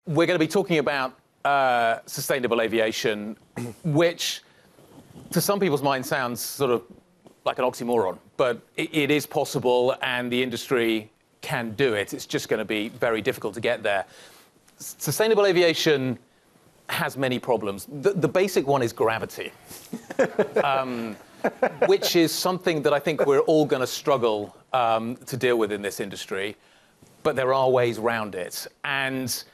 we're going to be talking about sustainable aviation, which to some people's mind sounds sort of like an oxymoron, but it is possible and the industry can do it. It's just going to be very difficult to get there. Sustainable aviation has many problems. The basic one is gravity, which is something that I think we're all going to struggle to deal with in this industry, but there are ways around it. And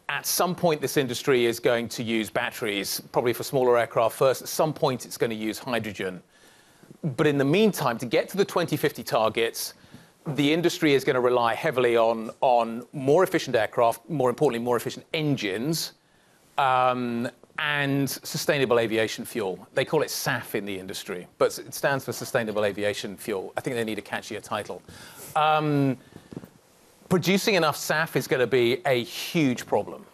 at some point, this industry is going to use batteries, probably for smaller aircraft first. At some point, it's going to use hydrogen. But in the meantime, to get to the 2050 targets, the industry is going to rely heavily on more efficient aircraft, more importantly, more efficient engines, and sustainable aviation fuel. They call it SAF in the industry, but it stands for Sustainable Aviation Fuel. I think they need a catchier title. Producing enough SAF is going to be a huge problem.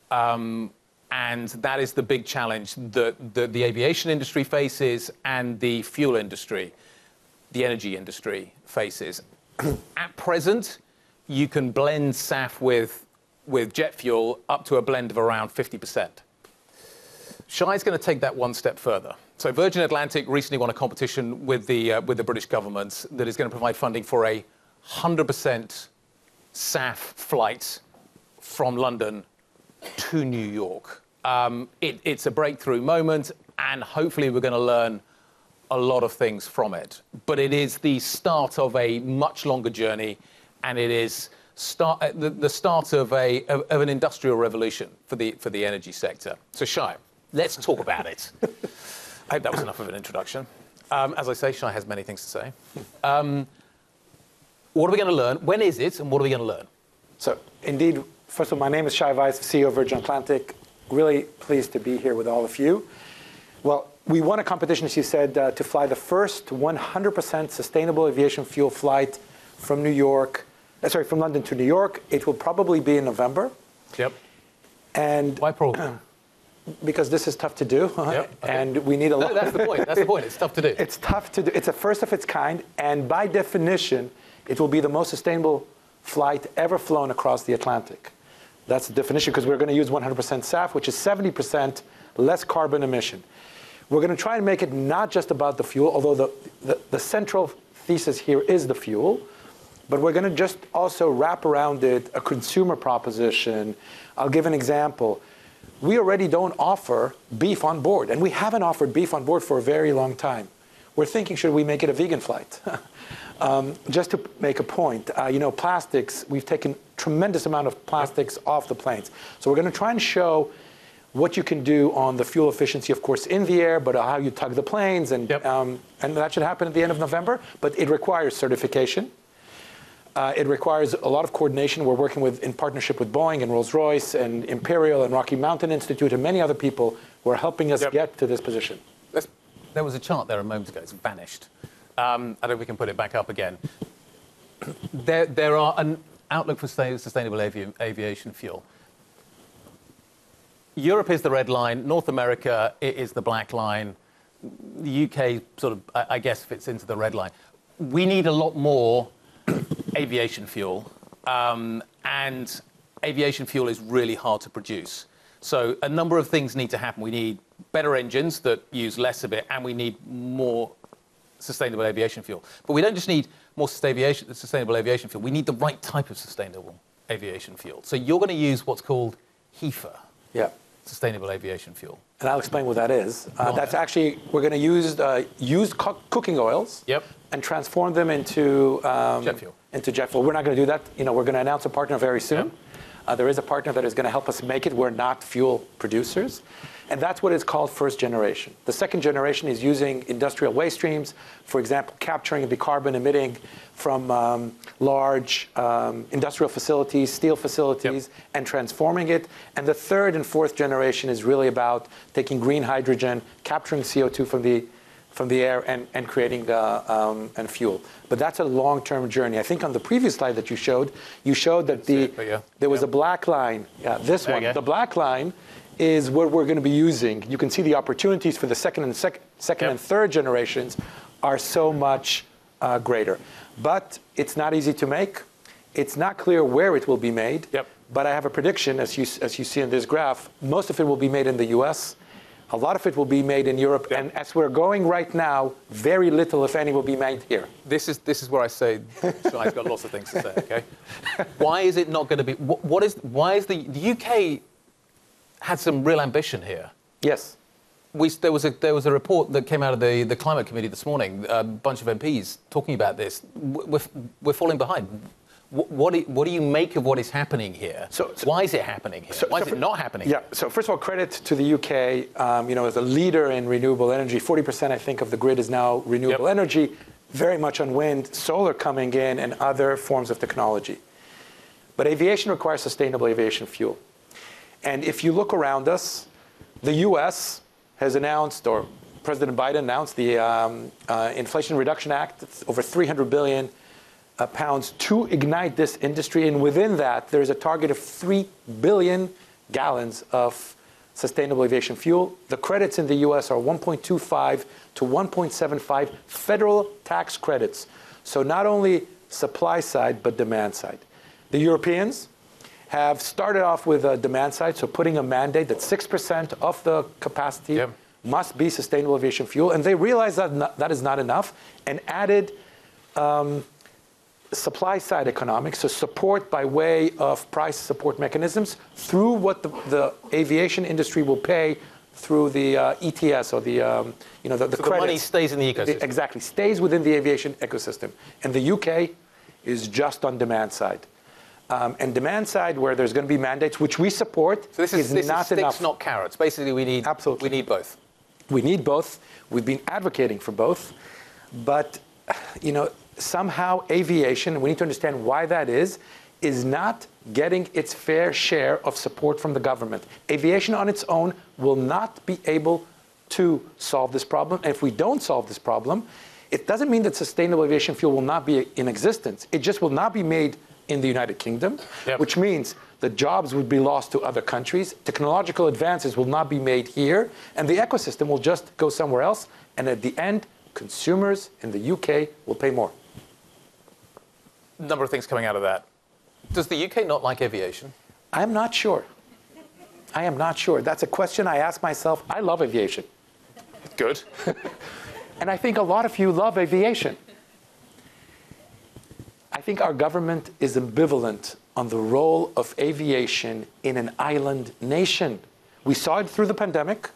And that is the big challenge that the aviation industry faces and the fuel industry, the energy industry faces. At present, you can blend SAF with jet fuel up to a blend of around 50%. Shai's going to take that one step further. So Virgin Atlantic recently won a competition with the British government that is going to provide funding for a 100% SAF flight from London to New York. It's a breakthrough moment, and hopefully we're going to learn a lot of things from it. But it is the start of a much longer journey, and it is the start of an industrial revolution for the energy sector. So Shai, let's talk about it. I hope that was enough of an introduction. As I say, Shai has many things to say. What are we going to learn? When is it, and what are we going to learn? So, indeed, first of all, my name is Shai Weiss, CEO of Virgin Atlantic. Really pleased to be here with all of you. Well, we won a competition, as you said, to fly the first 100% sustainable aviation fuel flight from from London to New York. It will probably be in November. Yep. And why probably? Because this is tough to do, yep, okay. And we need a lot. That's the point. That's the point. It's tough to do. It's tough to do. It's a first of its kind, and by definition, it will be the most sustainable flight ever flown across the Atlantic. That's the definition, because we're going to use 100% SAF, which is 70% less carbon emission. We're going to try and make it not just about the fuel, although the central thesis here is the fuel, but we're going to just also wrap around it a consumer proposition. I'll give an example. We already don't offer beef on board, and we haven't offered beef on board for a very long time. We're thinking, should we make it a vegan flight? Just to make a point, plastics, we've taken tremendous amount of plastics off the planes. So we're going to try and show what you can do on the fuel efficiency, of course, in the air, but how you tug the planes, and that should happen at the end of November. But it requires certification. It requires a lot of coordination. We're working in partnership with Boeing and Rolls-Royce and Imperial and Rocky Mountain Institute and many other people who are helping us get to this position. There was a chart there a moment ago. It's vanished. I don't know if we can put it back up again. There are an outlook for sustainable aviation fuel. Europe is the red line. North America is the black line. The UK sort of, I guess, fits into the red line. We need a lot more aviation fuel, and aviation fuel is really hard to produce. So a number of things need to happen. We need better engines that use less of it, and we need more sustainable aviation fuel. But we don't just need more sustainable aviation fuel. We need the right type of sustainable aviation fuel. So you're going to use what's called HEFA, sustainable aviation fuel. And I'll explain what that is. That's actually, we're going to use used cooking oils and transform them into jet fuel. We're not going to do that. We're going to announce a partner very soon. There is a partner that is going to help us make it. We're not fuel producers. And that's what is called first generation. The second generation is using industrial waste streams, for example, capturing the carbon emitting from large industrial facilities, steel facilities, and transforming it. And the third and fourth generation is really about taking green hydrogen, capturing CO2 from the air, and creating and fuel. But that's a long-term journey. I think on the previous slide that you showed that there was a black line. Yeah, this one. The black line is what we're going to be using. You can see the opportunities for the second and third generations are so much greater. But it's not easy to make. It's not clear where it will be made. But I have a prediction, as you see in this graph, most of it will be made in the US. A lot of it will be made in Europe. And as we're going right now, very little, if any, will be made here. This is where I say Shai's got lots of things to say, okay? Why is it not going to be... Why is the UK had some real ambition here? Yes. There was a report that came out of the Climate Committee this morning, a bunch of MPs talking about this. We're falling behind. What do you make of what is happening here? Why is it happening here? Why is it not happening? Yeah, so first of all, credit to the UK, as a leader in renewable energy. 40%, I think, of the grid is now renewable energy, very much on wind, solar coming in, and other forms of technology. But aviation requires sustainable aviation fuel. And if you look around us, the US has announced, or President Biden announced, the Inflation Reduction Act. It's over 300 billion pounds to ignite this industry. And within that, there's a target of 3 billion gallons of sustainable aviation fuel. The credits in the US are 1.25 to 1.75 federal tax credits. So not only supply side, but demand side. The Europeans have started off with a demand side, so putting a mandate that 6% of the capacity must be sustainable aviation fuel. And they realized that that is not enough and added supply side economics, so support by way of price support mechanisms through what the aviation industry will pay through the ETS or the credits. The money stays in the ecosystem. Exactly, stays within the aviation ecosystem. And the UK is just on demand side. And demand side, where there's going to be mandates, which we support, so this is not sticks, enough. Not carrots. Basically, we need both. We need both. We've been advocating for both. But, somehow aviation, and we need to understand why that is not getting its fair share of support from the government. Aviation on its own will not be able to solve this problem. And if we don't solve this problem, it doesn't mean that sustainable aviation fuel will not be in existence. It just will not be made in the United Kingdom, which means the jobs would be lost to other countries. Technological advances will not be made here, and the ecosystem will just go somewhere else. And at the end, consumers in the UK will pay more. A number of things coming out of that. Does the UK not like aviation? I'm not sure. I am not sure. That's a question I ask myself. I love aviation. Good. And I think a lot of you love aviation. I think our government is ambivalent on the role of aviation in an island nation. We saw it through the pandemic.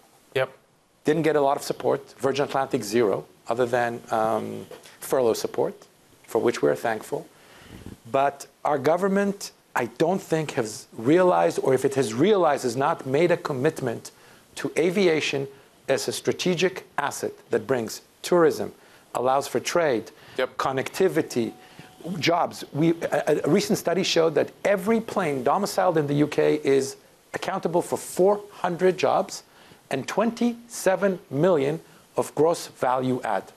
Didn't get a lot of support. Virgin Atlantic, zero, other than furlough support, for which we're thankful. But our government, I don't think, has realized, or if it has realized, has not made a commitment to aviation as a strategic asset that brings tourism, allows for trade, connectivity, jobs. A recent study showed that every plane domiciled in the UK is accountable for 400 jobs and 27 million of gross value add.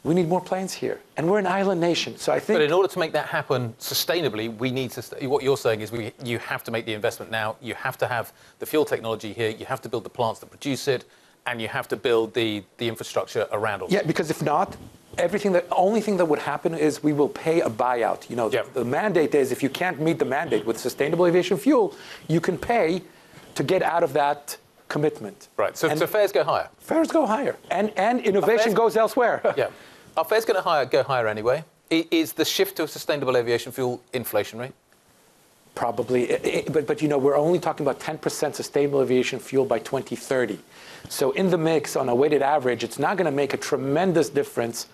We need more planes here, and we're an island nation. So I think. But in order to make that happen sustainably, we need to. What you're saying is, you have to make the investment now. You have to have the fuel technology here. You have to build the plants that produce it, and you have to build the infrastructure around it. Yeah, because if not, the only thing that would happen is we will pay a buyout. The mandate is if you can't meet the mandate with sustainable aviation fuel, you can pay to get out of that commitment. Right. So fares go higher. Fares go higher, and innovation goes elsewhere. Are fares going to go higher anyway? Is the shift to a sustainable aviation fuel inflationary? Probably, but we're only talking about 10% sustainable aviation fuel by 2030. So in the mix, on a weighted average, it's not going to make a tremendous difference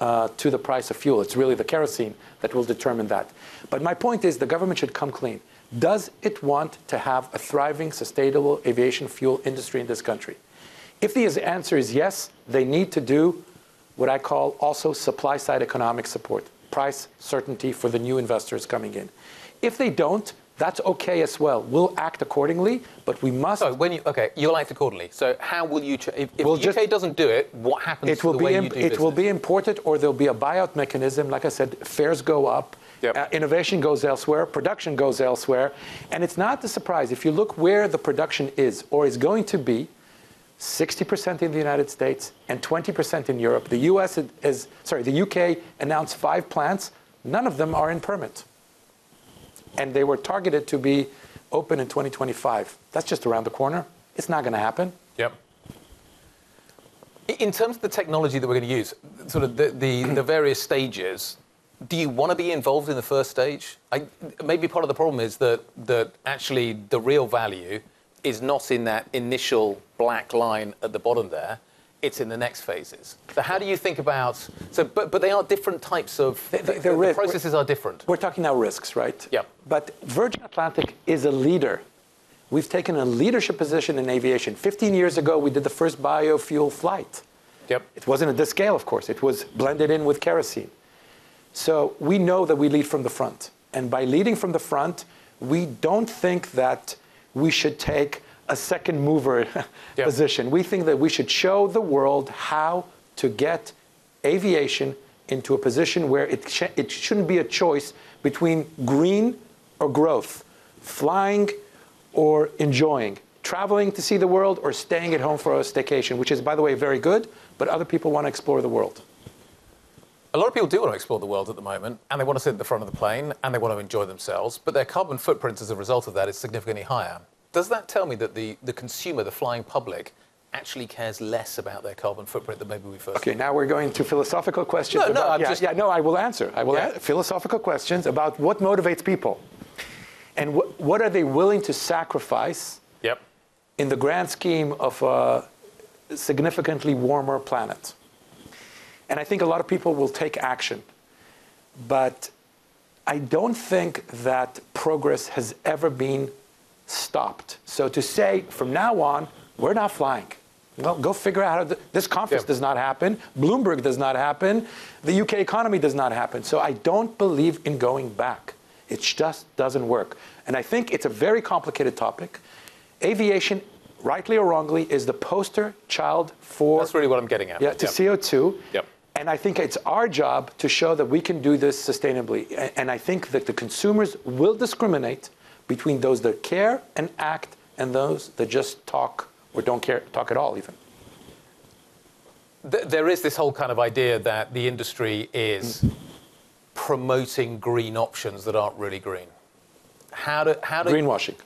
to the price of fuel. It's really the kerosene that will determine that. But my point is the government should come clean. Does it want to have a thriving, sustainable aviation fuel industry in this country? If the answer is yes, they need to do what I call also supply-side economic support, price certainty for the new investors coming in. If they don't, that's okay as well. We'll act accordingly, but we must. So you'll act accordingly. So how will you? If the UK doesn't do it, what happens to the way you do business? It will be imported, or there'll be a buyout mechanism. Like I said, fares go up, innovation goes elsewhere, production goes elsewhere, and it's not a surprise if you look where the production is or is going to be. 60% in the United States and 20% in Europe. The UK announced 5 plants. None of them are in permit. and they were targeted to be open in 2025. That's just around the corner. It's not going to happen. Yep. In terms of the technology that we're going to use, sort of the various stages, do you want to be involved in the first stage? Maybe part of the problem is that actually the real value is not in that initial black line at the bottom there. It's in the next phases. So how do you think about, but they are different types of, the processes are different. We're talking now risks, right? Yeah. But Virgin Atlantic is a leader. We've taken a leadership position in aviation. 15 years ago, we did the first biofuel flight. Yep. It wasn't at this scale, of course. It was blended in with kerosene. So we know that we lead from the front. And by leading from the front, we don't think that we should take a second mover position. We think that we should show the world how to get aviation into a position where it shouldn't be a choice between green or growth, flying or enjoying, traveling to see the world or staying at home for a staycation, which is, by the way, very good, but other people want to explore the world. A lot of people do want to explore the world at the moment, and they want to sit at the front of the plane, and they want to enjoy themselves, but their carbon footprint as a result of that is significantly higher. Does that tell me that the consumer, the flying public, actually cares less about their carbon footprint than maybe we first Okay, now we're going to philosophical questions. I will answer. Philosophical questions about what motivates people. And what are they willing to sacrifice in the grand scheme of a significantly warmer planet? And I think a lot of people will take action. But I don't think that progress has ever been stopped. So to say, from now on, we're not flying. Well, go figure out how this conference does not happen. Bloomberg does not happen. The UK economy does not happen. So I don't believe in going back. It just doesn't work. And I think it's a very complicated topic. Aviation, rightly or wrongly, is the poster child for... That's really what I'm getting at. CO2. And I think it's our job to show that we can do this sustainably. And I think that the consumers will discriminate between those that care and act and those that just talk or don't care, talk at all even. There is this whole kind of idea that the industry is promoting green options that aren't really green. How do greenwashing?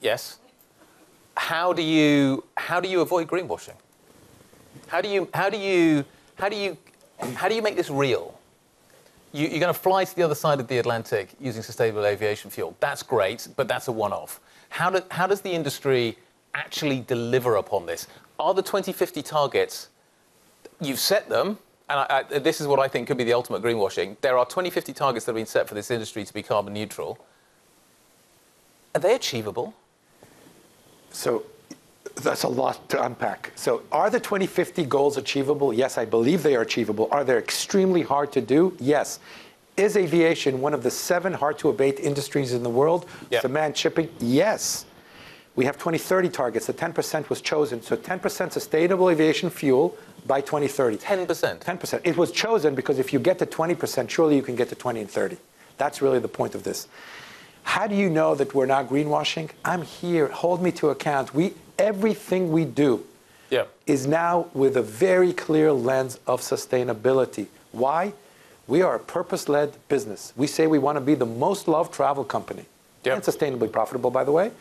Yes. How do you avoid greenwashing? How do you make this real? You're going to fly to the other side of the Atlantic using sustainable aviation fuel. That's great, but that's a one-off. How does the industry actually deliver upon this? Are the 2050 targets, you've set them, and this is what I think could be the ultimate greenwashing. There are 2050 targets that have been set for this industry to be carbon neutral. Are they achievable? So that's a lot to unpack. So are the 2050 goals achievable? Yes, I believe they are achievable. Are they extremely hard to do? Yes. Is aviation one of the 7 hard-to-abate industries in the world? Cement, shipping? Yes. We have 2030 targets. The 10% was chosen. So 10% sustainable aviation fuel by 2030. 10%? 10%. It was chosen because if you get to 20%, surely you can get to 20 and 30. That's really the point of this. How do you know that we're not greenwashing? I'm here. Hold me to account. Everything we do is now with a very clear lens of sustainability. Why? We are a purpose-led business. We say we want to be the most loved travel company. And sustainably profitable, by the way.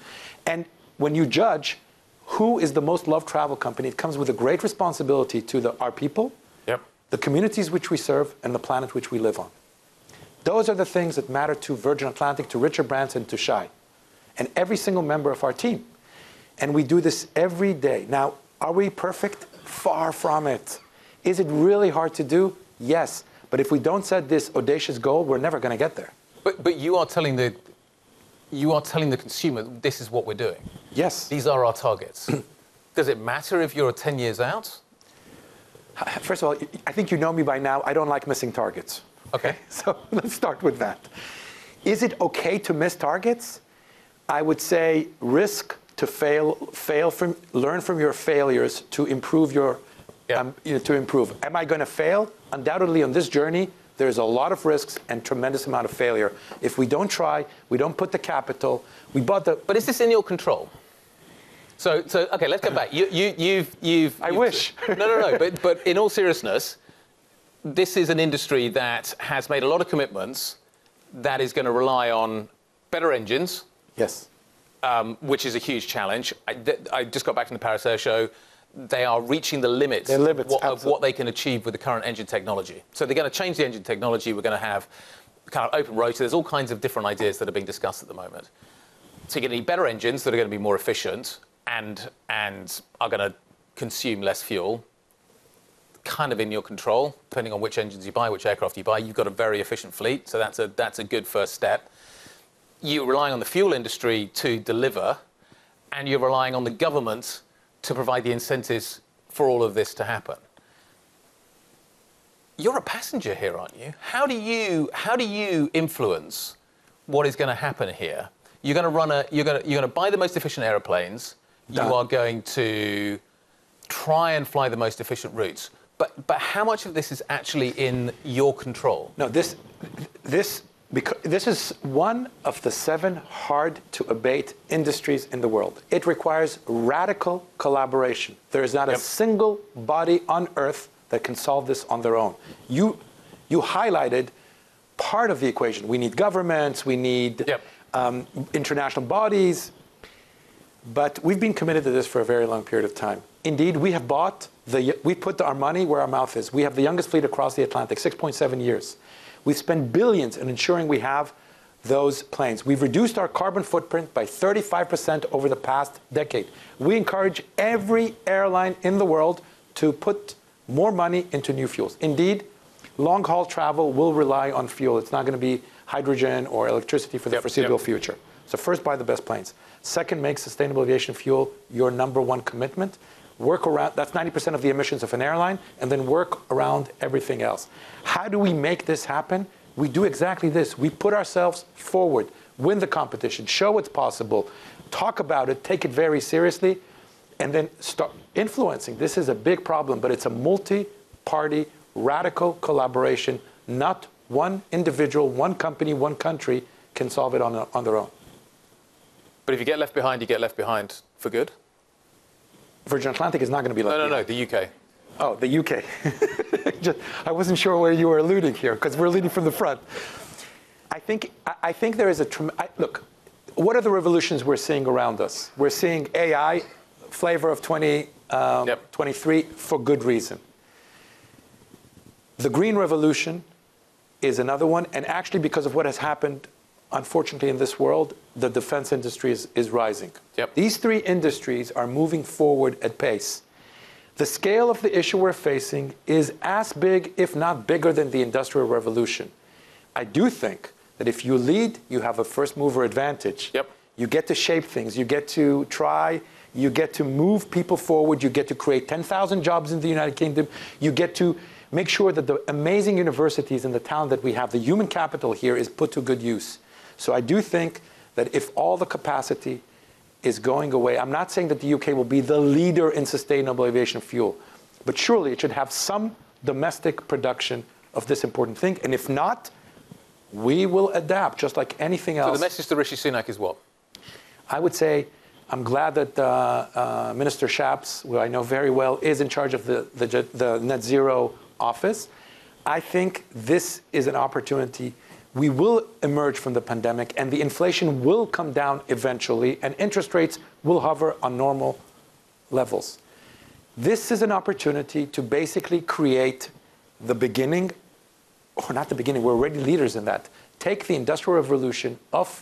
And when you judge who is the most loved travel company, it comes with a great responsibility to our people, the communities which we serve, and the planet which we live on. Those are the things that matter to Virgin Atlantic, to Richard Branson, to Shai, and every single member of our team. And we do this every day. Now, are we perfect? Far from it. Is it really hard to do? Yes. But if we don't set this audacious goal, we're never going to get there. But you are telling the consumer this is what we're doing. Yes. These are our targets. Does it matter if you're 10 years out? First of all, I think you know me by now. I don't like missing targets. Okay. So let's start with that. Is it okay to miss targets? I would say risk to learn from your failures to improve to improve. Am I going to fail? Undoubtedly on this journey, there's a lot of risks and tremendous amount of failure. If we don't try, we don't put the capital, But is this in your control? So okay, let's go back. I wish. No. But in all seriousness, this is an industry that has made a lot of commitments that is going to rely on better engines. Yes. Which is a huge challenge. I just got back from the Paris Air Show. They are reaching the limits, of what they can achieve with the current engine technology. So they're going to change the engine technology. We're going to have kind of open rotor. There's all kinds of different ideas that are being discussed at the moment. So you're going to need better engines that are going to be more efficient and are going to consume less fuel. Kind of in your control, depending on which engines you buy, which aircraft you buy. You've got a very efficient fleet, so that's a good first step. You're relying on the fuel industry to deliver, and you're relying on the government to provide the incentives for all of this to happen. You're a passenger here, aren't you? How do you influence what is going to happen here? You're going to buy the most efficient airplanes. You are going to try and fly the most efficient routes. But how much of this is actually in your control? No, this is one of the 7 hard-to-abate industries in the world. It requires radical collaboration. There is not a single body on Earth that can solve this on their own. You highlighted part of the equation. We need governments, we need international bodies, but we've been committed to this for a very long period of time. Indeed, we have we put our money where our mouth is. We have the youngest fleet across the Atlantic, 6.7 years. We've spent billions in ensuring we have those planes. We've reduced our carbon footprint by 35% over the past decade. We encourage every airline in the world to put more money into new fuels. Indeed, long-haul travel will rely on fuel. It's not going to be hydrogen or electricity for the foreseeable future. So first, buy the best planes. Second, make sustainable aviation fuel your #1 commitment. Work around, that's 90% of the emissions of an airline, and then work around everything else. How do we make this happen? We do exactly this. We put ourselves forward, win the competition, show it's possible, talk about it, take it very seriously, and then start influencing. This is a big problem, but it's a multi-party, radical collaboration. Not one individual, one company, one country can solve it on their own. But if you get left behind, you get left behind for good? Virgin Atlantic is not going to be left behind. No, the UK. Oh, the UK. I wasn't sure where you were alluding here, because we're leading from the front. I think there is look, what are the revolutions we're seeing around us? We're seeing AI, flavor of 2023, for good reason. The green revolution is another one, and actually because of what has happened, unfortunately, in this world, the defense industry is rising. These 3 industries are moving forward at pace. The scale of the issue we're facing is as big, if not bigger, than the Industrial Revolution. I do think that if you lead, you have a first mover advantage. You get to shape things. You get to try. You get to move people forward. You get to create 10,000 jobs in the United Kingdom. You get to make sure that the amazing universities and the talent that we have, the human capital here, is put to good use. So I do think that if all the capacity is going away, I'm not saying that the UK will be the leader in sustainable aviation fuel, but surely it should have some domestic production of this important thing. And if not, we will adapt just like anything else. So the message to Rishi Sunak is what? I would say I'm glad that Minister Shapps, who I know very well, is in charge of the net zero office. I think this is an opportunity. We will emerge from the pandemic, and the inflation will come down eventually, and interest rates will hover on normal levels. This is an opportunity to basically create the beginning, or not the beginning, we're already leaders in that. Take the Industrial Revolution of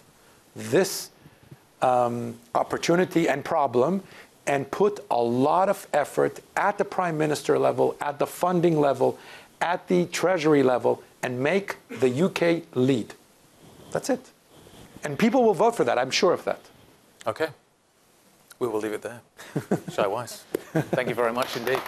this opportunity and problem and put a lot of effort at the Prime Minister level, at the funding level, at the Treasury level, and make the UK lead. That's it. And people will vote for that, I'm sure of that. Okay. We will leave it there. Shai Weiss, thank you very much indeed.